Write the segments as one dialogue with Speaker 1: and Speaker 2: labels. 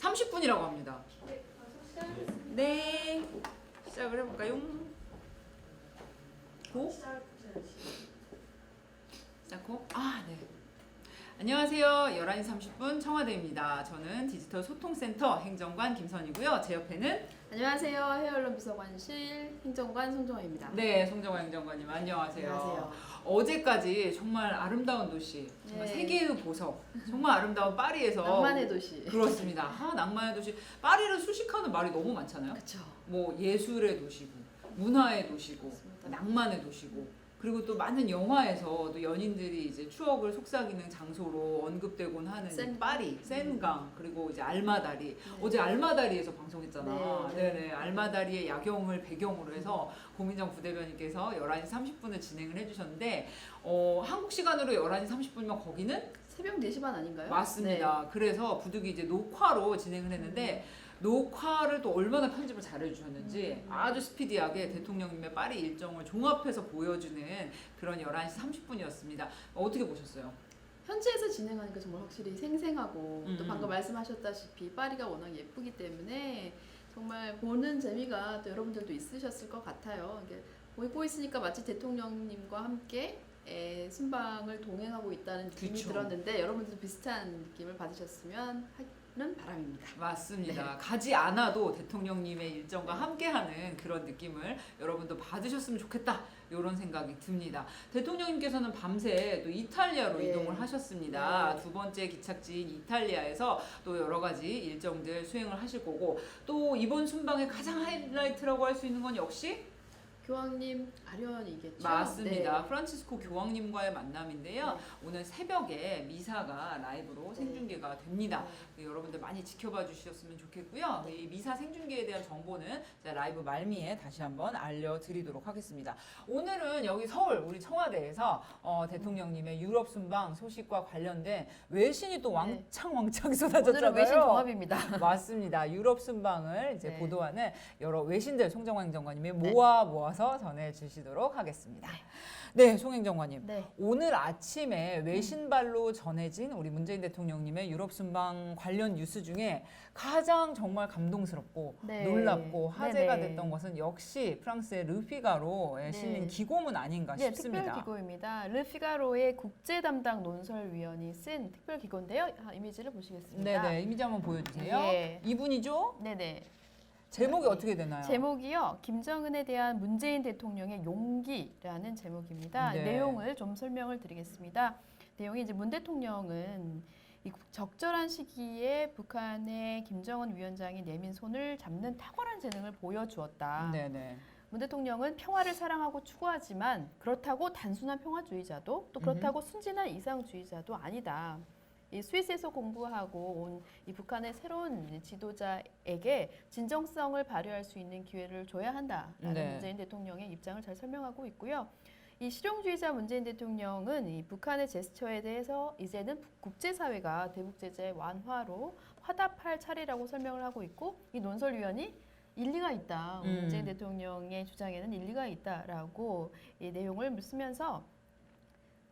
Speaker 1: 30분이라고 합니다.
Speaker 2: 네, 시작하겠습니다.
Speaker 1: 네, 시작을 해볼까요? 고? 시작고? 아, 네. 안녕하세요. 11시 30분 청와대입니다. 저는 디지털 소통센터 행정관 김선이고요. 제 옆에는
Speaker 2: 안녕하세요. 헤어론 비서관실 행정관 송정아입니다.
Speaker 1: 네, 송정화 행정관님 안녕하세요.
Speaker 2: 안녕하세요.
Speaker 1: 어제까지 정말 아름다운 도시, 정말
Speaker 2: 네.
Speaker 1: 세계의 보석, 정말 아름다운 파리에서
Speaker 2: 낭만의 도시.
Speaker 1: 그렇습니다. 낭만의 도시. 파리를 수식하는 말이 너무 많잖아요.
Speaker 2: 그렇죠.
Speaker 1: 뭐 예술의 도시고, 문화의 도시고,
Speaker 2: 맞습니다.
Speaker 1: 낭만의 도시고. 그리고 또 많은 영화에서 또 연인들이 이제 추억을 속삭이는 장소로 언급되곤 하는 이
Speaker 2: 센강.
Speaker 1: 파리, 센강, 그리고 이제 알마다리.
Speaker 2: 네.
Speaker 1: 어제 알마다리에서 방송했잖아.
Speaker 2: 네.
Speaker 1: 네네. 알마다리의 야경을 배경으로 해서 고민정 부대변인께서 11시 30분을 진행을 해주셨는데, 한국 시간으로 11시 30분이면 거기는
Speaker 2: 새벽 4시 반 아닌가요?
Speaker 1: 맞습니다. 그래서 부득이 이제 녹화로 진행을 했는데, 녹화를 또 얼마나 편집을 잘 해주셨는지 아주 스피디하게 대통령님의 파리 일정을 종합해서 보여주는 그런 11시 30분이었습니다. 어떻게 보셨어요?
Speaker 2: 현지에서 진행하니까 정말 확실히 생생하고 또 방금
Speaker 1: 음.
Speaker 2: 말씀하셨다시피 파리가 워낙 예쁘기 때문에 정말 보는 재미가 또 여러분들도 있으셨을 것 같아요. 이게 보고 있으니까 마치 대통령님과 함께 순방을 동행하고 있다는 느낌이
Speaker 1: 그쵸.
Speaker 2: 들었는데 여러분들도 비슷한 느낌을 받으셨으면 하는 바람입니다.
Speaker 1: 맞습니다. 가지 않아도 대통령님의 일정과 함께하는 그런 느낌을 여러분도 받으셨으면 좋겠다. 이런 생각이 듭니다. 대통령님께서는 밤새 또 이탈리아로
Speaker 2: 네.
Speaker 1: 이동을 하셨습니다.
Speaker 2: 네.
Speaker 1: 두 번째 기착지인 이탈리아에서 또 여러 가지 일정들 수행을 하실 거고, 또 이번 순방의 가장 하이라이트라고 할 수 있는 건 역시
Speaker 2: 교황님 아련이겠죠?
Speaker 1: 맞습니다.
Speaker 2: 네.
Speaker 1: 프란치스코 교황님과의 만남인데요.
Speaker 2: 네.
Speaker 1: 오늘 새벽에 미사가 라이브로 생중계가 됩니다. 여러분들 많이 지켜봐 주셨으면 좋겠고요.
Speaker 2: 네.
Speaker 1: 이 미사 생중계에 대한 정보는 제가 라이브 말미에 다시 한번 알려드리도록 하겠습니다. 오늘은 여기 서울 우리 청와대에서 대통령님의 유럽 순방 소식과 관련된 외신이 또
Speaker 2: 네.
Speaker 1: 왕창
Speaker 2: 오늘은
Speaker 1: 쏟아졌잖아요.
Speaker 2: 외신 종합입니다.
Speaker 1: 맞습니다. 유럽 순방을 이제
Speaker 2: 네.
Speaker 1: 보도하는 여러 외신들 송정화 행정관님이
Speaker 2: 네.
Speaker 1: 모아서 전해주시도록 하겠습니다. 네, 송 행정관님.
Speaker 2: 네.
Speaker 1: 오늘 아침에 외신발로 전해진 우리 문재인 대통령님의 유럽 순방 관련 뉴스 중에 가장 정말 감동스럽고
Speaker 2: 네.
Speaker 1: 놀랍고 화제가
Speaker 2: 네네.
Speaker 1: 됐던 것은 역시 프랑스의 르피가로에
Speaker 2: 네.
Speaker 1: 실린 기고문 아닌가
Speaker 2: 네,
Speaker 1: 싶습니다.
Speaker 2: 특별기고입니다. 르피가로의 국제 담당 논설위원이 쓴 특별기고인데요. 이미지를 보시겠습니다.
Speaker 1: 네네, 이미지 한번 보여주세요.
Speaker 2: 예.
Speaker 1: 이분이죠?
Speaker 2: 네네.
Speaker 1: 제목이 어떻게 되나요?
Speaker 2: 제목이요. 김정은에 대한 문재인 대통령의 용기라는 제목입니다.
Speaker 1: 네.
Speaker 2: 내용을 좀 설명을 드리겠습니다. 내용이 이제 문 대통령은 이 적절한 시기에 북한의 김정은 위원장이 내민 손을 잡는 탁월한 재능을 보여주었다.
Speaker 1: 네네.
Speaker 2: 문 대통령은 평화를 사랑하고 추구하지만 그렇다고 단순한 평화주의자도 또 그렇다고 순진한 이상주의자도 아니다. 이 스위스에서 공부하고 온 이 북한의 새로운 지도자에게 진정성을 발휘할 수 있는 기회를 줘야 한다라는
Speaker 1: 네.
Speaker 2: 문재인 대통령의 입장을 잘 설명하고 있고요. 이 실용주의자 문재인 대통령은 이 북한의 제스처에 대해서 이제는 국제사회가 대북 제재 완화로 화답할 차례라고 설명을 하고 있고, 이 논설위원이 일리가 있다. 문재인 대통령의 주장에는 일리가 있다라고 이 내용을 쓰면서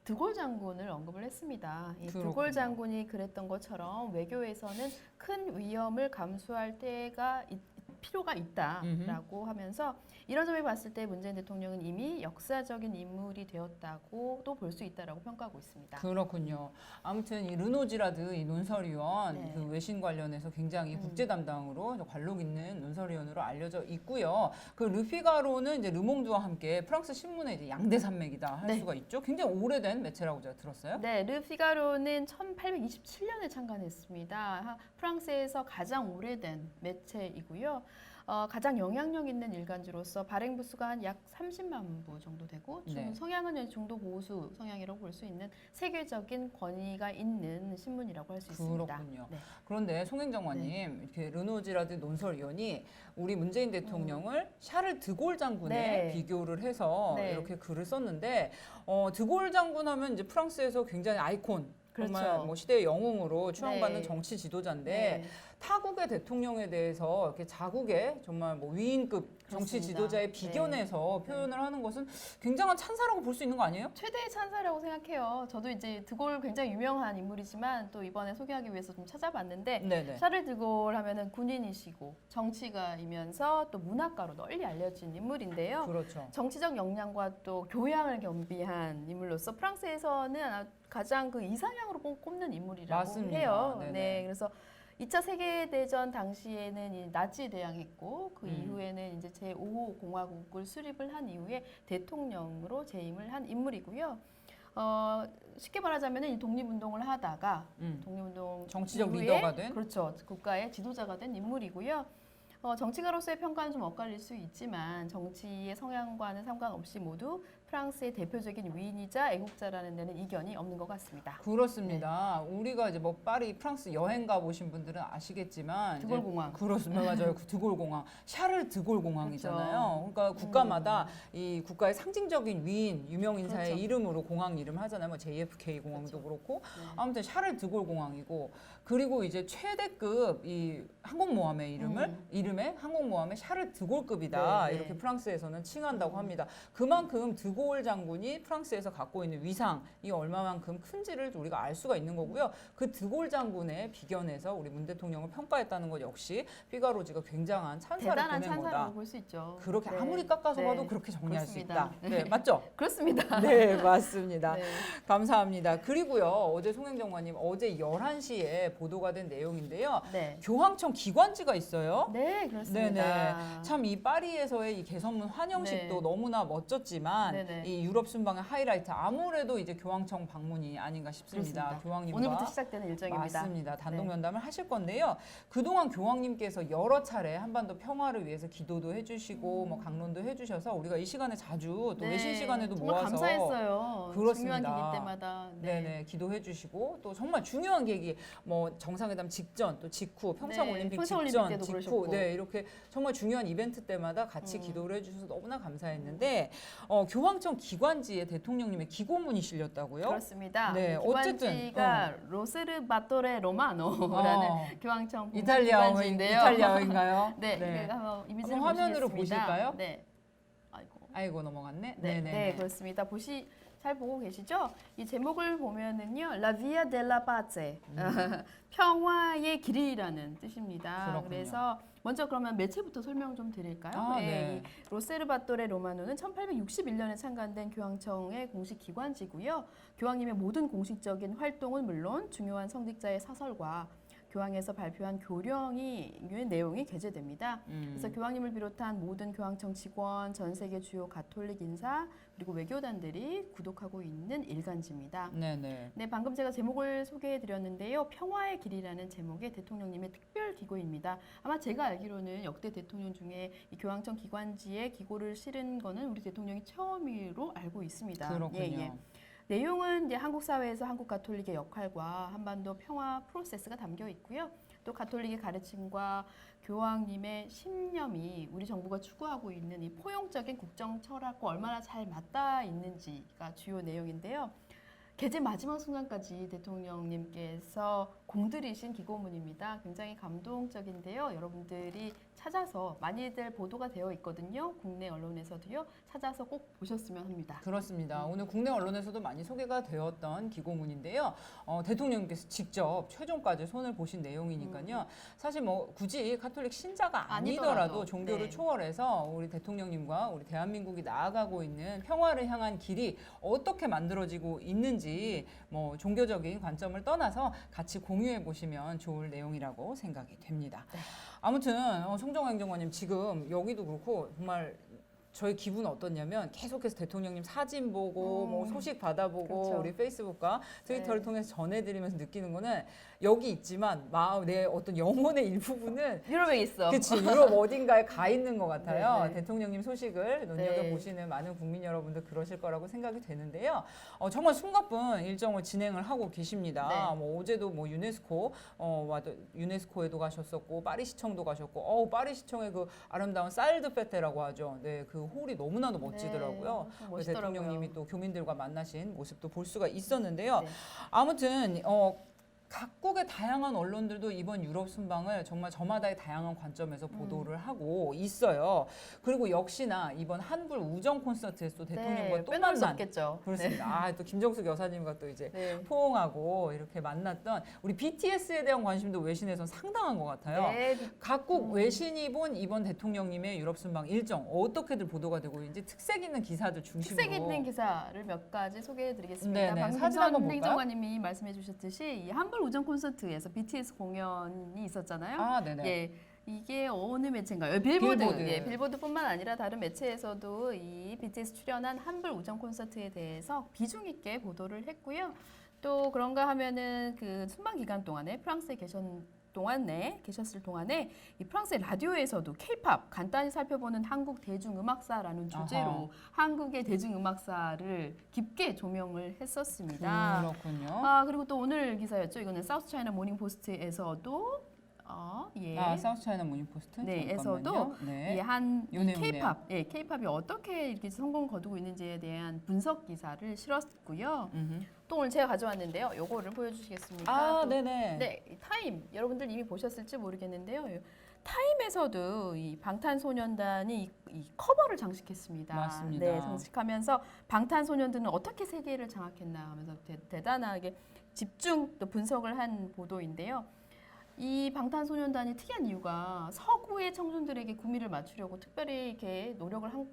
Speaker 2: 드골 장군을 언급을 했습니다. 이
Speaker 1: 그렇군요.
Speaker 2: 드골 장군이 그랬던 것처럼 외교에서는 큰 위험을 감수할 때가 필요가 있다라고 하면서 이런 점을 봤을 때 문재인 대통령은 이미 역사적인 인물이 되었다고도 볼 수 있다라고 평가하고 있습니다.
Speaker 1: 그렇군요. 아무튼 이 르노지라드 이 논설위원
Speaker 2: 네.
Speaker 1: 그 외신 관련해서 굉장히 국제 담당으로 관록 있는 논설위원으로 알려져 있고요. 그 르피가로는 이제 르몽드와 함께 프랑스 신문의 이제 양대 산맥이다 할
Speaker 2: 네.
Speaker 1: 수가 있죠. 굉장히 오래된 매체라고 제가 들었어요.
Speaker 2: 네, 르피가로는 1827년에 창간했습니다. 프랑스에서 가장 오래된 매체이고요. 가장 영향력 있는 일간지로서 발행 부수가 한 약 30만 부 정도 되고
Speaker 1: 네.
Speaker 2: 성향은 중도 보수 성향이라고 볼 수 있는 세계적인 권위가 있는 신문이라고 할 수 있습니다.
Speaker 1: 그렇군요.
Speaker 2: 네.
Speaker 1: 그런데 송 행정관님, 이렇게 르노지라드 논설위원이 우리 문재인 대통령을 샤를 드골 장군에
Speaker 2: 네.
Speaker 1: 비교를 해서
Speaker 2: 네.
Speaker 1: 이렇게 글을 썼는데 드골 장군 하면 이제 프랑스에서 굉장히 아이콘
Speaker 2: 그렇죠.
Speaker 1: 정말 뭐 시대의 영웅으로 추앙받는
Speaker 2: 네.
Speaker 1: 정치 지도자인데
Speaker 2: 네.
Speaker 1: 타국의 대통령에 대해서 이렇게 자국의 정말 뭐 위인급 정치
Speaker 2: 그렇습니다.
Speaker 1: 지도자의 비견해서 표현을 하는 것은 굉장한 찬사라고 볼 수 있는 거 아니에요?
Speaker 2: 최대의 찬사라고 생각해요. 저도 이제 드골 굉장히 유명한 인물이지만 또 이번에 소개하기 위해서 좀 찾아봤는데
Speaker 1: 네네.
Speaker 2: 샤를 드골 하면은 군인이시고 정치가이면서 또 문학가로 널리 알려진 인물인데요.
Speaker 1: 그렇죠.
Speaker 2: 정치적 역량과 또 교양을 겸비한 인물로서 프랑스에서는 가장 그 이상향으로 꼽는 인물이라고
Speaker 1: 맞습니다.
Speaker 2: 해요.
Speaker 1: 네네.
Speaker 2: 네, 그래서 2차 세계대전 당시에는 이 나치 대항했고 그
Speaker 1: 음.
Speaker 2: 이후에는 이제 제5호 공화국을 수립을 한 이후에 대통령으로 재임을 한 인물이고요. 쉽게 말하자면 이 독립운동을 하다가 독립운동
Speaker 1: 정치적
Speaker 2: 이후에
Speaker 1: 리더가 된?
Speaker 2: 그렇죠. 국가의 지도자가 된 인물이고요. 정치가로서의 평가는 좀 엇갈릴 수 있지만 정치의 성향과는 상관없이 모두 프랑스의 대표적인 위인이자 애국자라는 데는 이견이 없는 것 같습니다.
Speaker 1: 그렇습니다. 우리가 이제 뭐 파리 프랑스 여행 가보신 분들은 아시겠지만
Speaker 2: 드골 공항.
Speaker 1: 그렇습니다. 맞아요. 그 드골 공항, 샤를 드골 공항이잖아요.
Speaker 2: 그렇죠.
Speaker 1: 그러니까 국가마다 이 국가의 상징적인 위인, 유명 인사의
Speaker 2: 그렇죠.
Speaker 1: 이름으로 공항 이름 하잖아요. 뭐 JFK 공항도
Speaker 2: 그렇죠.
Speaker 1: 그렇고
Speaker 2: 네.
Speaker 1: 아무튼 샤를 드골 공항이고 그리고 이제 최대급 이 항공모함의 이름에 항공모함의 샤를 드골급이다.
Speaker 2: 네, 네.
Speaker 1: 이렇게 프랑스에서는 칭한다고 합니다. 그만큼 드골 장군이 프랑스에서 갖고 있는 위상이 얼마만큼 큰지를 우리가 알 수가 있는 거고요. 그 드골 장군의 비견에서 우리 문 대통령을 평가했다는 것 역시 피가로지가 굉장한 찬사를
Speaker 2: 대단한
Speaker 1: 보낸
Speaker 2: 찬사라고
Speaker 1: 거다.
Speaker 2: 볼 수 있죠.
Speaker 1: 그렇게
Speaker 2: 네.
Speaker 1: 아무리 깎아서
Speaker 2: 네.
Speaker 1: 봐도 그렇게 정리할
Speaker 2: 그렇습니다.
Speaker 1: 수 있다. 네, 맞죠?
Speaker 2: 그렇습니다.
Speaker 1: 네, 맞습니다.
Speaker 2: 네.
Speaker 1: 감사합니다. 그리고요, 어제 송행정관님 어제 11시에 보도가 된 내용인데요.
Speaker 2: 네.
Speaker 1: 교황청 기관지가 있어요.
Speaker 2: 네, 그렇습니다.
Speaker 1: 네네. 참 이 파리에서의 이 개선문 환영식도
Speaker 2: 네.
Speaker 1: 너무나 멋졌지만
Speaker 2: 네네.
Speaker 1: 이 유럽 순방의 하이라이트 아무래도 이제 교황청 방문이 아닌가 싶습니다.
Speaker 2: 그렇습니다.
Speaker 1: 교황님과
Speaker 2: 오늘부터 시작되는 일정입니다.
Speaker 1: 맞습니다. 단독
Speaker 2: 네.
Speaker 1: 면담을 하실 건데요. 그동안 교황님께서 여러 차례 한반도 평화를 위해서 기도도 해주시고 뭐 강론도 해주셔서 우리가 이 시간에 자주 또
Speaker 2: 네,
Speaker 1: 외신 시간에도
Speaker 2: 정말
Speaker 1: 모아서
Speaker 2: 감사했어요.
Speaker 1: 그렇습니다.
Speaker 2: 중요한 기기 때마다.
Speaker 1: 네네 기도해 주시고 또 정말 중요한 계기 뭐 정상회담 직전 또 직후 평창올림픽
Speaker 2: 평창올림픽
Speaker 1: 직전
Speaker 2: 때도
Speaker 1: 직후
Speaker 2: 그러셨고.
Speaker 1: 네 이렇게 정말 중요한 이벤트 때마다 같이 기도를 해주셔서 너무나 감사했는데 교황청 기관지에 대통령님의 기고문이 실렸다고요?
Speaker 2: 그렇습니다.
Speaker 1: 네,
Speaker 2: 기관지가 로세르 바토레 로마노라는 교황청 기관지인데요.
Speaker 1: 이탈리아어인가요?
Speaker 2: 네, 네. 한번 이미지를
Speaker 1: 한번 화면으로
Speaker 2: 보시겠습니다.
Speaker 1: 보실까요?
Speaker 2: 네. 아이고.
Speaker 1: 아이고 넘어갔네.
Speaker 2: 네,
Speaker 1: 네네.
Speaker 2: 네, 그렇습니다. 잘 보고 계시죠? 이 제목을 보면은요, La Via della Pace, 평화의 길이라는 뜻입니다.
Speaker 1: 그렇군요.
Speaker 2: 그래서 먼저 그러면 매체부터 설명 좀 드릴까요?
Speaker 1: 아, 네.
Speaker 2: 이 로세르바토레 로마노는 1861년에 창간된 교황청의 공식 기관지고요. 교황님의 모든 공식적인 활동은 물론 중요한 성직자의 사설과 교황에서 발표한 교령이 내용이 게재됩니다. 그래서 교황님을 비롯한 모든 교황청 직원, 전 세계 주요 가톨릭 인사 그리고 외교단들이 구독하고 있는 일간지입니다.
Speaker 1: 네네.
Speaker 2: 네, 방금 제가 제목을 소개해드렸는데요. 평화의 길이라는 제목의 대통령님의 특별 기고입니다. 아마 제가 알기로는 역대 대통령 중에 이 교황청 기관지에 기고를 실은 거는 우리 대통령이 처음으로 알고 있습니다.
Speaker 1: 그렇군요.
Speaker 2: 예, 예. 내용은 이제 한국 사회에서 한국 가톨릭의 역할과 한반도 평화 프로세스가 담겨 있고요. 또 가톨릭의 가르침과 교황님의 신념이 우리 정부가 추구하고 있는 이 포용적인 국정 철학과 얼마나 잘 맞닿아 있는지가 주요 내용인데요. 개제 마지막 순간까지 대통령님께서 공들이신 기고문입니다. 굉장히 감동적인데요. 여러분들이 찾아서 많이들 보도가 되어 있거든요. 국내 언론에서도요. 찾아서 꼭 보셨으면 합니다.
Speaker 1: 그렇습니다. 오늘 국내 언론에서도 많이 소개가 되었던 기고문인데요. 대통령님께서 직접 최종까지 손을 보신 내용이니까요. 사실 뭐 굳이 카톨릭 신자가 아니더라도
Speaker 2: 아니더라도,
Speaker 1: 종교를
Speaker 2: 네.
Speaker 1: 초월해서 우리 대통령님과 우리 대한민국이 나아가고 있는 평화를 향한 길이 어떻게 만들어지고 있는지 뭐 종교적인 관점을 떠나서 같이 공유해 보시면 좋을 내용이라고 생각이 됩니다.
Speaker 2: 네.
Speaker 1: 아무튼 송정화 행정관님 지금 여기도 그렇고 정말 저희 기분은 어떻냐면 계속해서 대통령님 사진 보고 뭐 소식 받아보고
Speaker 2: 그렇죠.
Speaker 1: 우리 페이스북과 트위터를
Speaker 2: 네.
Speaker 1: 통해서 전해드리면서 느끼는 거는 여기 있지만 내 어떤 영혼의 일부분은
Speaker 2: 유럽에 있어.
Speaker 1: 그치 유럽 어딘가에 가 있는 것 같아요.
Speaker 2: 네, 네.
Speaker 1: 대통령님 소식을 눈여겨보시는 많은 국민 여러분들 그러실 거라고 생각이 되는데요. 정말 숨가쁜 일정을 진행을 하고 계십니다.
Speaker 2: 네.
Speaker 1: 뭐 어제도 뭐 유네스코에도 가셨었고 파리시청도 가셨고 파리시청의 그 아름다운 사일드 페테라고 하죠. 네, 그 그 홀이 너무나도 멋지더라고요.
Speaker 2: 네,
Speaker 1: 그
Speaker 2: 멋있더라고요.
Speaker 1: 대통령님이 또 교민들과 만나신 모습도 볼 수가 있었는데요.
Speaker 2: 네.
Speaker 1: 아무튼 각국의 다양한 언론들도 이번 유럽 순방을 정말 저마다의 다양한 관점에서 보도를 하고 있어요. 그리고 역시나 이번 한불 우정 콘서트에서 대통령과 또
Speaker 2: 빼놓을 수
Speaker 1: 만난
Speaker 2: 없겠죠.
Speaker 1: 그렇습니다. 아, 또 김정숙 여사님과 또 이제
Speaker 2: 네.
Speaker 1: 포옹하고 이렇게 만났던 우리 BTS에 대한 관심도 외신에선 상당한 것 같아요.
Speaker 2: 네.
Speaker 1: 각국 외신이 본 이번 대통령님의 유럽 순방 일정 어떻게들 보도가 되고 있는지 특색 있는 기사들 중심으로
Speaker 2: 특색 있는 기사를 몇 가지 소개해드리겠습니다.
Speaker 1: 네네,
Speaker 2: 방금
Speaker 1: 사진 한번
Speaker 2: 김선
Speaker 1: 볼까요?
Speaker 2: 행정관님이 말씀해주셨듯이 이 한불 우정 콘서트에서 BTS 공연이 있었잖아요.
Speaker 1: 아, 네네.
Speaker 2: 예, 이게 어느 매체인가요? 빌보드.
Speaker 1: 빌보드.
Speaker 2: 예, 빌보드뿐만 아니라 다른 매체에서도 이 BTS 출연한 한불 우정 콘서트에 대해서 비중 있게 보도를 했고요. 또 그런가 하면은 그 순방 기간 동안에 프랑스에 계셨을 동안에 이 프랑스의 라디오에서도 K-팝 간단히 살펴보는 한국 대중음악사라는 주제로
Speaker 1: 아하.
Speaker 2: 한국의 대중음악사를 깊게 조명을 했었습니다.
Speaker 1: 그렇군요.
Speaker 2: 아 그리고 또 오늘 기사였죠. 이거는 사우스 차이나 모닝 포스트에서도 예.
Speaker 1: 사우스 차이나 모닝 포스트.
Speaker 2: 네,
Speaker 1: 잠깐만요.
Speaker 2: 에서도
Speaker 1: 네.
Speaker 2: 이한
Speaker 1: 요 내용이네요.
Speaker 2: K-팝, K-팝이 어떻게 이렇게 성공을 거두고 있는지에 대한 분석 기사를 실었고요.
Speaker 1: 음흠.
Speaker 2: 또 오늘 제가 가져왔는데요. 요거를 보여주시겠습니까?
Speaker 1: 아,
Speaker 2: 또
Speaker 1: 네네.
Speaker 2: 네, 이 타임 여러분들 이미 보셨을지 모르겠는데요. 타임에서도 이 방탄소년단이 이 커버를 장식했습니다.
Speaker 1: 맞습니다.
Speaker 2: 네, 장식하면서 방탄소년단은 어떻게 세계를 장악했나 하면서 대단하게 집중 또 분석을 한 보도인데요. 이 방탄소년단이 특이한 이유가 서구의 청중들에게 구미를 맞추려고 특별히 이렇게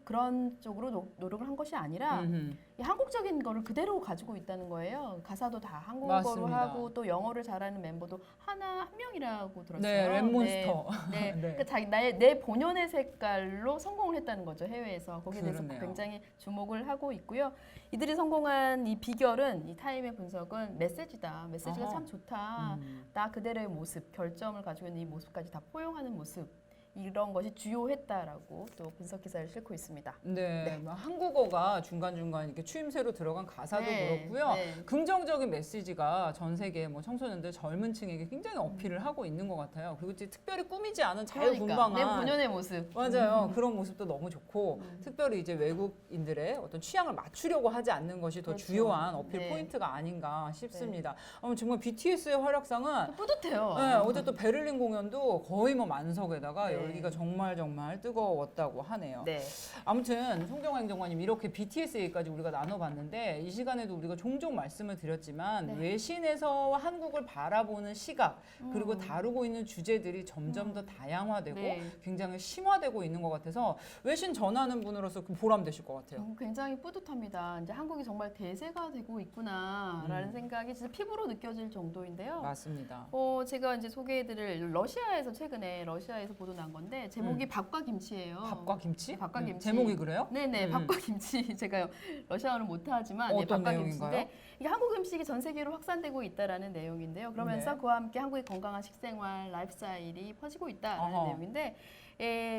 Speaker 2: 그런 쪽으로 노력을 한 것이 아니라
Speaker 1: 음흠.
Speaker 2: 이 한국적인 거를 그대로 가지고 있다는 거예요. 가사도 다 한국어로
Speaker 1: 맞습니다.
Speaker 2: 하고 또 영어를 잘하는 멤버도 한 명이라고 들었어요.
Speaker 1: 네, 랩몬스터.
Speaker 2: 네,
Speaker 1: 네.
Speaker 2: 그러니까 내 본연의 색깔로 성공을 했다는 거죠. 해외에서 거기에 대해서
Speaker 1: 그러네요.
Speaker 2: 굉장히 주목을 하고 있고요. 이들이 성공한 이 비결은 이 타임의 분석은 메시지다. 메시지가
Speaker 1: 어허.
Speaker 2: 참 좋다.
Speaker 1: 음.
Speaker 2: 나 그대로의 모습, 결점을 가지고 있는 이 모습까지 다 포용하는 모습. 이런 것이 주요했다라고 또 분석 기사를 싣고 있습니다.
Speaker 1: 네,
Speaker 2: 네.
Speaker 1: 뭐 한국어가 중간중간 이렇게 추임새로 들어간 가사도
Speaker 2: 네,
Speaker 1: 그렇고요.
Speaker 2: 네.
Speaker 1: 긍정적인 메시지가 전 세계 뭐 청소년들 젊은 층에게 굉장히 어필을 하고 있는 것 같아요. 그리고 이제 특별히 꾸미지 않은 자유분방한
Speaker 2: 내 본연의 모습.
Speaker 1: 맞아요. 그런 모습도 너무 좋고 특별히 이제 외국인들의 어떤 취향을 맞추려고 하지 않는 것이 더
Speaker 2: 그렇죠.
Speaker 1: 주요한 어필
Speaker 2: 네.
Speaker 1: 포인트가 아닌가 싶습니다. 정말 BTS의 활약상은
Speaker 2: 뿌듯해요.
Speaker 1: 네, 어제 또 베를린 공연도 거의 뭐 만석에다가
Speaker 2: 네.
Speaker 1: 열기가 정말 뜨거웠다고 하네요.
Speaker 2: 네.
Speaker 1: 아무튼 송정화 행정관님 이렇게 BTS 얘기까지 우리가 나눠봤는데 이 시간에도 우리가 종종 말씀을 드렸지만
Speaker 2: 네.
Speaker 1: 외신에서 한국을 바라보는 시각 그리고 다루고 있는 주제들이 점점 더 다양화되고
Speaker 2: 네.
Speaker 1: 굉장히 심화되고 있는 것 같아서 외신 전하는 분으로서 보람되실 것 같아요.
Speaker 2: 굉장히 뿌듯합니다. 이제 한국이 정말 대세가 되고 있구나라는 생각이 진짜 피부로 느껴질 정도인데요.
Speaker 1: 맞습니다.
Speaker 2: 제가 이제 소개해드릴 최근에 러시아에서 보도 난 건데 제목이 밥과 김치예요.
Speaker 1: 밥과 김치?
Speaker 2: 네, 밥과 김치.
Speaker 1: 제목이 그래요?
Speaker 2: 네네, 밥과 김치. 제가 러시아어는 못하지만
Speaker 1: 어떤
Speaker 2: 밥과
Speaker 1: 내용인가요?
Speaker 2: 김치인데 이게 한국 음식이 전 세계로 확산되고 있다라는 내용인데요. 그러면서
Speaker 1: 네.
Speaker 2: 그와 함께 한국의 건강한 식생활, 라이프스타일이 퍼지고 있다라는
Speaker 1: 어허.
Speaker 2: 내용인데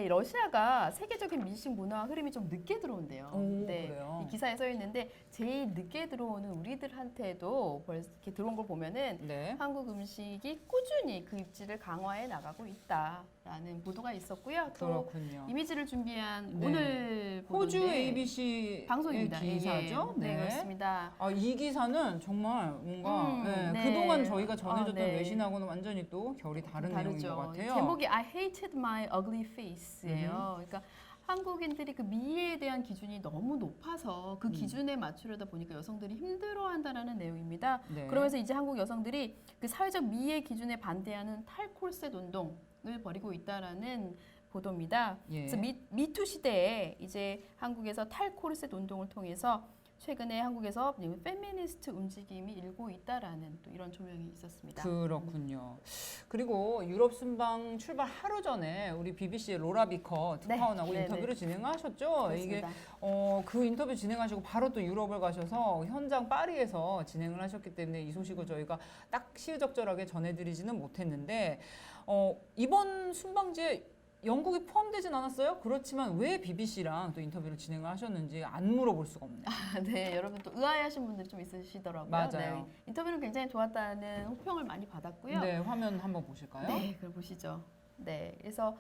Speaker 2: 러시아가 세계적인 미식 문화 흐름이 좀 늦게 들어온대요.
Speaker 1: 오, 그래요?
Speaker 2: 이 기사에 써 있는데 제일 늦게 들어오는 우리들한테도 벌써 이렇게 들어온 걸 보면은
Speaker 1: 네.
Speaker 2: 한국 음식이 꾸준히 그 입지를 강화해 나가고 있다라는 보도가 있었고요. 또
Speaker 1: 그렇군요.
Speaker 2: 이미지를 준비한
Speaker 1: 네.
Speaker 2: 오늘
Speaker 1: 호주
Speaker 2: 보도인데
Speaker 1: ABC
Speaker 2: 방송입니다.
Speaker 1: 기사죠?
Speaker 2: 네, 그렇습니다.
Speaker 1: 이 기사는 정말 뭔가
Speaker 2: 네.
Speaker 1: 그동안 저희가 전해줬던
Speaker 2: 네.
Speaker 1: 외신하고는 완전히 또 결이 다른 내용인 것 같아요.
Speaker 2: 제목이 I hated my ugly face예요.
Speaker 1: 음.
Speaker 2: 그러니까 한국인들이 그 미에 대한 기준이 너무 높아서 그 기준에 맞추려다 보니까 여성들이 힘들어한다라는 내용입니다.
Speaker 1: 네.
Speaker 2: 그러면서 이제 한국 여성들이 그 사회적 미의 기준에 반대하는 탈콜셋 운동을 벌이고 있다라는 보도입니다.
Speaker 1: 예.
Speaker 2: 그래서 미투 시대에 이제 한국에서 탈콜셋 운동을 통해서 최근에 한국에서 페미니스트 움직임이 일고 있다라는 또 이런 조명이 있었습니다.
Speaker 1: 그렇군요. 그리고 유럽 순방 출발 하루 전에 우리 BBC의 로라 비커 특파원하고
Speaker 2: 네,
Speaker 1: 인터뷰를
Speaker 2: 네.
Speaker 1: 진행하셨죠. 이게
Speaker 2: 그렇습니다.
Speaker 1: 그 인터뷰 진행하시고 바로 또 유럽을 가셔서 현장 파리에서 진행을 하셨기 때문에 이 소식을 저희가 딱 시의적절하게 전해드리지는 못했는데 이번 순방지에 영국이 포함되진 않았어요. 그렇지만 왜 BBC랑 또 인터뷰를 진행을 하셨는지 안 물어볼 수가 없네요.
Speaker 2: 네, 여러분 또 의아해하신 분들이 좀 있으시더라고요.
Speaker 1: 맞아요.
Speaker 2: 네, 인터뷰는 굉장히 좋았다는 호평을 많이 받았고요.
Speaker 1: 네, 화면 한번 보실까요?
Speaker 2: 네, 그걸 보시죠. 네, 그래서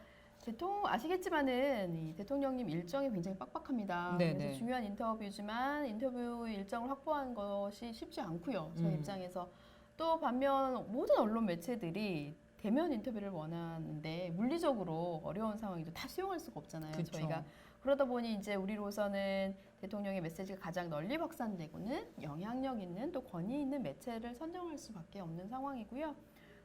Speaker 2: 아시겠지만은 이 대통령님 일정이 굉장히 빡빡합니다.
Speaker 1: 네네.
Speaker 2: 그래서 중요한 인터뷰지만 인터뷰 일정을 확보하는 것이 쉽지 않고요. 저희 입장에서 또 반면 모든 언론 매체들이 대면 인터뷰를 원하는데 물리적으로 어려운 상황이죠. 다 수용할 수가 없잖아요.
Speaker 1: 그쵸.
Speaker 2: 저희가 그러다 보니 이제 우리로서는 대통령의 메시지가 가장 널리 확산되고는 영향력 있는 또 권위 있는 매체를 선정할 수밖에 없는 상황이고요.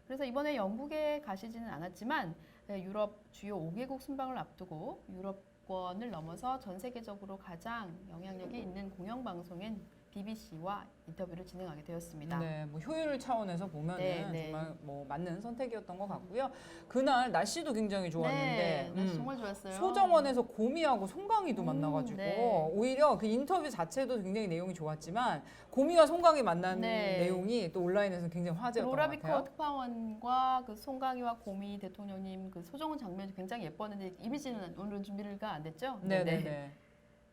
Speaker 2: 그래서 이번에 영국에 가시지는 않았지만 유럽 주요 5개국 순방을 앞두고 유럽권을 넘어서 전 세계적으로 가장 영향력이 있는 공영방송인 BBC와 인터뷰를 진행하게 되었습니다.
Speaker 1: 네, 뭐 효율 차원에서 보면은
Speaker 2: 네, 네.
Speaker 1: 정말 뭐 맞는 선택이었던 것 같고요. 그날 날씨도 굉장히 좋았는데
Speaker 2: 네, 날씨 정말 좋았어요.
Speaker 1: 소정원에서 고미하고 송강이도 만나가지고
Speaker 2: 네.
Speaker 1: 오히려 그 인터뷰 자체도 굉장히 내용이 좋았지만 고미와 송강이 만난
Speaker 2: 네.
Speaker 1: 내용이 또 온라인에서 굉장히 화제였던 것
Speaker 2: 로라비코
Speaker 1: 같아요.
Speaker 2: 특파원과 그 송강이와 고미 대통령님 그 소정원 장면이 굉장히 예뻤는데 이미지는 오늘은 준비가 안 됐죠?
Speaker 1: 네네네.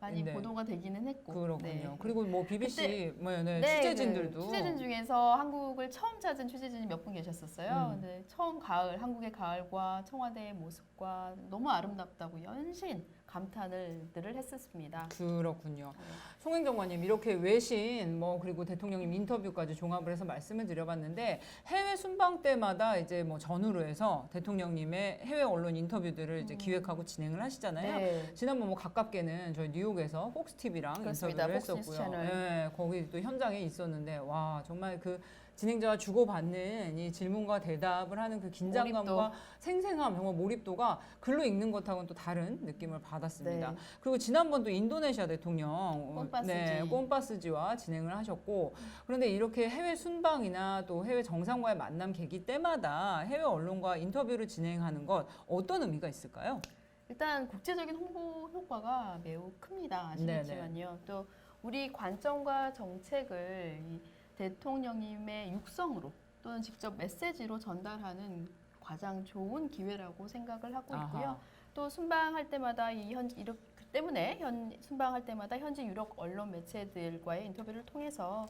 Speaker 2: 많이
Speaker 1: 네.
Speaker 2: 보도가 되기는 했고.
Speaker 1: 그렇군요.
Speaker 2: 네.
Speaker 1: 그리고 뭐 BBC 뭐 네,
Speaker 2: 네,
Speaker 1: 취재진들도
Speaker 2: 그 취재진 중에서 한국을 처음 찾은 취재진이 몇 분 계셨었어요.
Speaker 1: 음.
Speaker 2: 근데 처음 가을, 한국의 가을과 청와대의 모습과 너무 아름답다고 연신 감탄을들을 했었습니다.
Speaker 1: 그렇군요. 송행정관님 이렇게 외신 뭐 그리고 대통령님 인터뷰까지 종합을 해서 말씀을 드려봤는데 해외 순방 때마다 이제 뭐 전후로 해서 대통령님의 해외 언론 인터뷰들을 이제 기획하고 진행을 하시잖아요.
Speaker 2: 네.
Speaker 1: 지난번 뭐 가깝게는 저희 뉴욕에서 폭스 TV랑
Speaker 2: 그렇습니다.
Speaker 1: 인터뷰를
Speaker 2: 폭스 뉴스
Speaker 1: 했었고요.
Speaker 2: 채널.
Speaker 1: 네, 거기 또 현장에 있었는데 와 정말 그 진행자와 주고받는 이 질문과 대답을 하는 그 긴장감과
Speaker 2: 몰입도.
Speaker 1: 생생함, 정말 몰입도가 글로 읽는 것하고는 또 다른 느낌을 받았습니다.
Speaker 2: 네.
Speaker 1: 그리고 지난번도 인도네시아 대통령
Speaker 2: 꼼파스지.
Speaker 1: 꼼파스지와 진행을 하셨고 그런데 이렇게 해외 순방이나 또 해외 정상과의 만남 계기 때마다 해외 언론과 인터뷰를 진행하는 것 어떤 의미가 있을까요?
Speaker 2: 일단 국제적인 홍보 효과가 매우 큽니다. 아시겠지만요. 또 우리 관점과 정책을 이 대통령님의 육성으로 또는 직접 메시지로 전달하는 가장 좋은 기회라고 생각을 하고 있고요.
Speaker 1: 아하.
Speaker 2: 또 순방할 때마다 이렇기 때문에 순방할 때마다 현지 유럽 언론 매체들과의 인터뷰를 통해서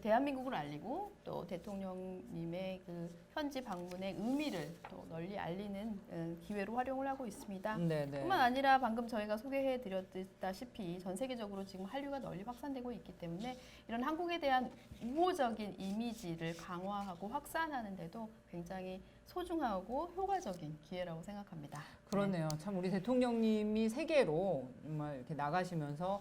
Speaker 2: 대한민국을 알리고 또 대통령님의 그 현지 방문의 의미를 또 널리 알리는 기회로 활용을 하고 있습니다.
Speaker 1: 네네.
Speaker 2: 뿐만 아니라 방금 저희가 소개해 드렸다시피 전 세계적으로 지금 한류가 널리 확산되고 있기 때문에 이런 한국에 대한 우호적인 이미지를 강화하고 확산하는 데도 굉장히 소중하고 효과적인 기회라고 생각합니다.
Speaker 1: 그러네요. 참 우리 대통령님이 세계로 정말 이렇게 나가시면서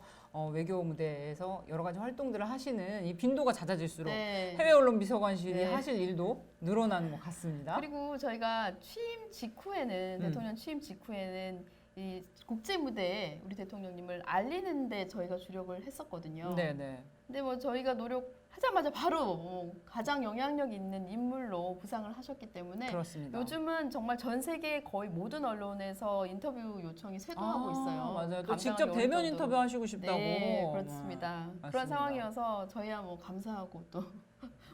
Speaker 1: 외교 무대에서 여러 가지 활동들을 하시는 이 빈도가 잦아질수록
Speaker 2: 네.
Speaker 1: 해외 언론 비서관실이
Speaker 2: 네.
Speaker 1: 하실 일도 늘어나는 것 같습니다.
Speaker 2: 그리고 저희가 취임 직후에는 대통령 취임 직후에는 이 국제 무대에 우리 대통령님을 알리는데 저희가 주력을 했었거든요.
Speaker 1: 네네.
Speaker 2: 근데 뭐 저희가 노력하자마자 바로 뭐 가장 영향력 있는 인물로 부상을 하셨기 때문에
Speaker 1: 그렇습니다.
Speaker 2: 요즘은 정말 전 세계 거의 모든 언론에서 인터뷰 요청이 쇄도하고 있어요.
Speaker 1: 맞아요. 또
Speaker 2: 감당하기
Speaker 1: 직접
Speaker 2: 어려울
Speaker 1: 대면
Speaker 2: 정도로.
Speaker 1: 인터뷰 하시고 싶다고.
Speaker 2: 네, 그렇습니다.
Speaker 1: 맞습니다.
Speaker 2: 그런 상황이어서 저희야 뭐 감사하고 또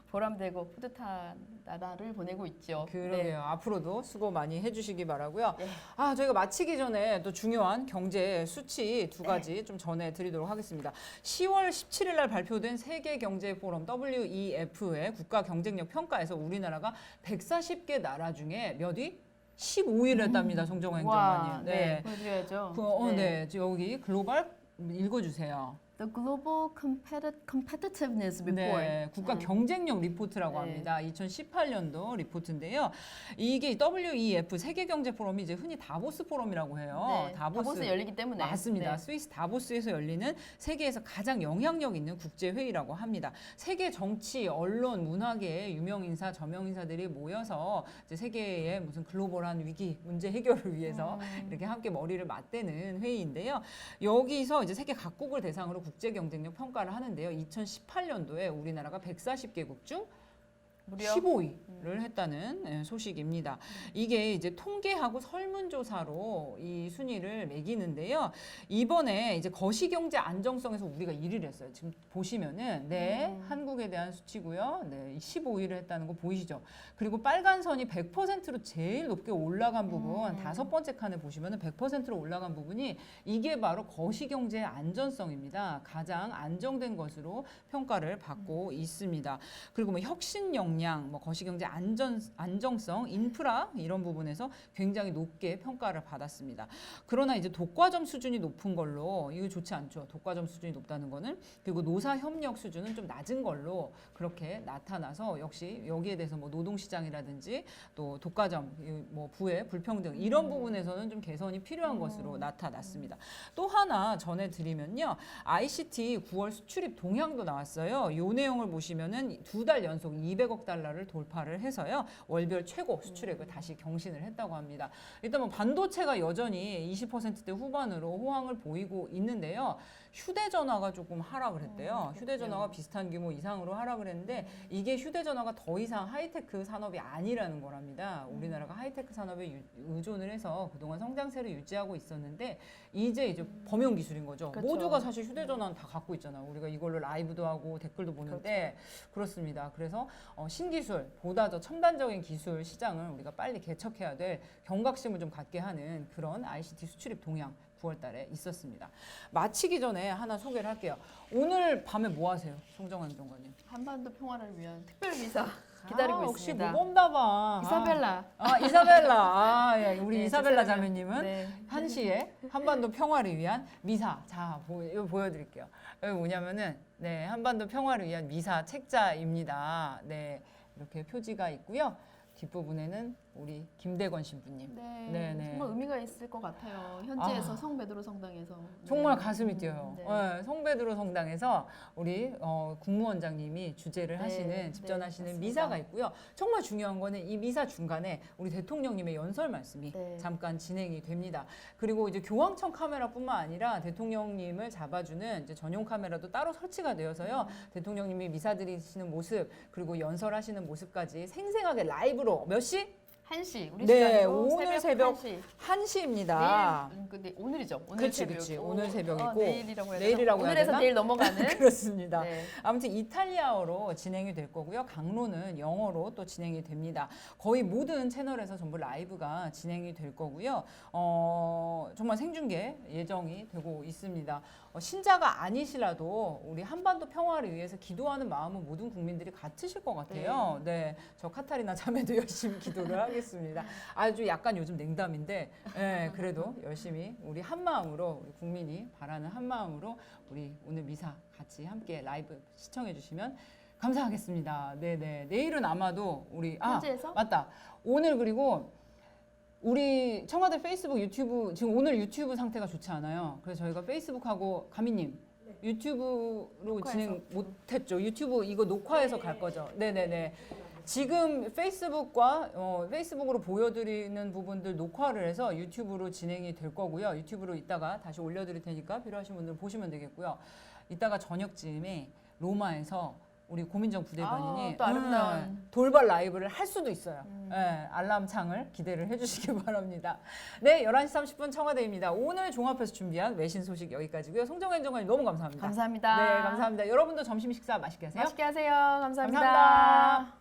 Speaker 2: 보람되고 뿌듯한 나날을 보내고 있죠.
Speaker 1: 그러게요.
Speaker 2: 네.
Speaker 1: 앞으로도 수고 많이 해주시기 바라고요.
Speaker 2: 네.
Speaker 1: 저희가 마치기 전에 또 중요한 경제 수치 두 가지 좀 전해드리도록 하겠습니다. 10월 17일 날 발표된 세계경제포럼 WEF의 국가 경쟁력 평가에서 우리나라가 140개 나라 중에 몇 위? 15위를 했답니다. 송정호
Speaker 2: 와,
Speaker 1: 행정관님.
Speaker 2: 네, 보여드려야죠.
Speaker 1: 네. 여기 글로벌 읽어주세요.
Speaker 2: The Global Competitiveness Report.
Speaker 1: 네, 국가 경쟁력 리포트라고
Speaker 2: 네.
Speaker 1: 합니다. 2018년도 리포트인데요. 이게 WEF 세계경제포럼이 이제 흔히 다보스 포럼이라고 해요.
Speaker 2: 네, 다보스 열리기 때문에.
Speaker 1: 맞습니다.
Speaker 2: 네.
Speaker 1: 스위스 다보스에서 열리는 세계에서 가장 영향력 있는 국제 회의라고 합니다. 세계 정치, 언론, 문화계의 유명 인사, 저명 인사들이 모여서 이제 세계의 무슨 글로벌한 위기, 문제 해결을 위해서 이렇게 함께 머리를 맞대는 회의인데요. 여기서 이제 세계 각국을 대상으로 국제 경쟁력 평가를 하는데요. 2018년도에 우리나라가 140개국 중
Speaker 2: 무려
Speaker 1: 15위를 했다는 소식입니다. 이게 이제 통계하고 설문조사로 이 순위를 매기는데요. 이번에 이제 거시경제 안정성에서 우리가 1위를 했어요. 지금 보시면은 한국에 대한 수치고요. 네, 15위를 했다는 거 보이시죠? 그리고 빨간 선이 100%로 제일 높게 올라간 부분, 다섯 번째 칸에 보시면은 100%로 올라간 부분이 이게 바로 거시경제의 안전성입니다. 가장 안정된 것으로 평가를 받고 있습니다. 그리고 뭐 혁신력 역량, 뭐 거시경제 안정성, 인프라 이런 부분에서 굉장히 높게 평가를 받았습니다. 그러나 이제 독과점 수준이 높은 걸로 이거 좋지 않죠. 독과점 수준이 높다는 거는. 그리고 노사 협력 수준은 좀 낮은 걸로 그렇게 나타나서 역시 여기에 대해서 뭐 노동시장이라든지 또 독과점, 뭐 부의 불평등 이런 부분에서는 좀 개선이 필요한 것으로 나타났습니다. 또 하나 전해드리면요. ICT 9월 수출입 동향도 나왔어요. 이 내용을 보시면은 2달 연속 200억 달러를 돌파를 해서요. 월별 최고 수출액을 다시 경신을 했다고 합니다. 일단 뭐 반도체가 여전히 20%대 후반으로 호황을 보이고 있는데요. 휴대전화가 조금 하락을 했대요. 휴대전화가 비슷한 규모 이상으로 하락을 했는데 이게 휴대전화가 더 이상 하이테크 산업이 아니라는 거랍니다. 우리나라가 하이테크 산업에 의존을 해서 그동안 성장세를 유지하고 있었는데 이제 범용 기술인 거죠.
Speaker 2: 그렇죠.
Speaker 1: 모두가 사실 휴대전화는 다 갖고 있잖아요. 우리가 이걸로 라이브도 하고 댓글도 보는데 그렇습니다. 그래서 신기술, 보다 더 첨단적인 기술 시장을 우리가 빨리 개척해야 될 경각심을 좀 갖게 하는 그런 ICT 수출입 동향 9월 달에 있었습니다. 마치기 전에 하나 소개를 할게요. 오늘 밤에 뭐 하세요? 송정환 정관님.
Speaker 2: 한반도 평화를 위한 특별 비자 기다리고
Speaker 1: 역시
Speaker 2: 있습니다.
Speaker 1: 모범다방.
Speaker 2: 이사벨라.
Speaker 1: 이사벨라. 우리
Speaker 2: 네,
Speaker 1: 이사벨라
Speaker 2: 죄송해요.
Speaker 1: 자매님은
Speaker 2: 네.
Speaker 1: 1시에 한반도 평화를 위한 미사. 자, 이거 보여드릴게요. 여기 뭐냐면은 네, 한반도 평화를 위한 미사 책자입니다. 네, 이렇게 표지가 있고요. 뒷부분에는 우리 김대건 신부님.
Speaker 2: 네,
Speaker 1: 네네.
Speaker 2: 정말 의미가 있을 것 같아요. 현지에서 성베드로 성당에서
Speaker 1: 정말 가슴이 뛰어요.
Speaker 2: 네.
Speaker 1: 네, 성베드로 성당에서 우리 국무원장님이 주재를
Speaker 2: 네,
Speaker 1: 하시는 집전하시는
Speaker 2: 네,
Speaker 1: 미사가 있고요. 정말 중요한 거는 이 미사 중간에 우리 대통령님의 연설 말씀이
Speaker 2: 네.
Speaker 1: 잠깐 진행이 됩니다. 그리고 이제 교황청 카메라뿐만 아니라 대통령님을 잡아주는 이제 전용 카메라도 따로 설치가 되어서요. 대통령님이 미사 드리시는 모습 그리고 연설하시는 모습까지 생생하게 라이브로 몇 시?
Speaker 2: 1시 우리
Speaker 1: 네,
Speaker 2: 시간으로
Speaker 1: 오늘 새벽
Speaker 2: 1시.
Speaker 1: 1시입니다.
Speaker 2: 내일 근데 오늘이죠. 오늘
Speaker 1: 그치,
Speaker 2: 새벽이고.
Speaker 1: 그치. 오늘 새벽이고.
Speaker 2: 내일이라고 해야 되나?
Speaker 1: 내일이라고 해야
Speaker 2: 오늘에서
Speaker 1: 되나?
Speaker 2: 내일 넘어가는.
Speaker 1: 그렇습니다.
Speaker 2: 네.
Speaker 1: 아무튼 이탈리아어로 진행이 될 거고요. 강론은 영어로 또 진행이 됩니다. 거의 모든 채널에서 전부 라이브가 진행이 될 거고요. 정말 생중계 예정이 되고 있습니다. 신자가 아니시라도 우리 한반도 평화를 위해서 기도하는 마음은 모든 국민들이 같으실 것 같아요. 네, 저 카타리나 자매도 열심히 기도를 하겠습니다. 아주 약간 요즘 냉담인데, 네, 그래도 열심히 우리 한 마음으로 우리 국민이 바라는 한 마음으로 우리 오늘 미사 같이 함께 라이브 시청해 주시면 감사하겠습니다. 네네. 내일은 아마도 우리
Speaker 2: 현지에서?
Speaker 1: 맞다. 오늘 그리고 우리 청와대 페이스북, 유튜브 지금 오늘 유튜브 상태가 좋지 않아요. 그래서 저희가 페이스북하고 가미님 유튜브로
Speaker 2: 녹화해서.
Speaker 1: 진행 못했죠. 유튜브 이거 녹화해서 갈 거죠. 네네네. 지금 페이스북과 페이스북으로 보여드리는 부분들 녹화를 해서 유튜브로 진행이 될 거고요. 유튜브로 이따가 다시 올려드릴 테니까 필요하신 분들 보시면 되겠고요. 이따가 저녁쯤에 로마에서 우리 고민정 부대변인이
Speaker 2: 또 아름다운.
Speaker 1: 돌발 라이브를 할 수도 있어요. 네, 알람창을 기대를 해주시기 바랍니다. 네, 11시 30분 청와대입니다. 오늘 종합해서 준비한 외신 소식 여기까지고요. 송정현 정관님 너무 감사합니다.
Speaker 2: 감사합니다.
Speaker 1: 네, 감사합니다. 여러분도 점심 식사 맛있게 하세요.
Speaker 2: 맛있게 하세요. 감사합니다.
Speaker 1: 감사합니다.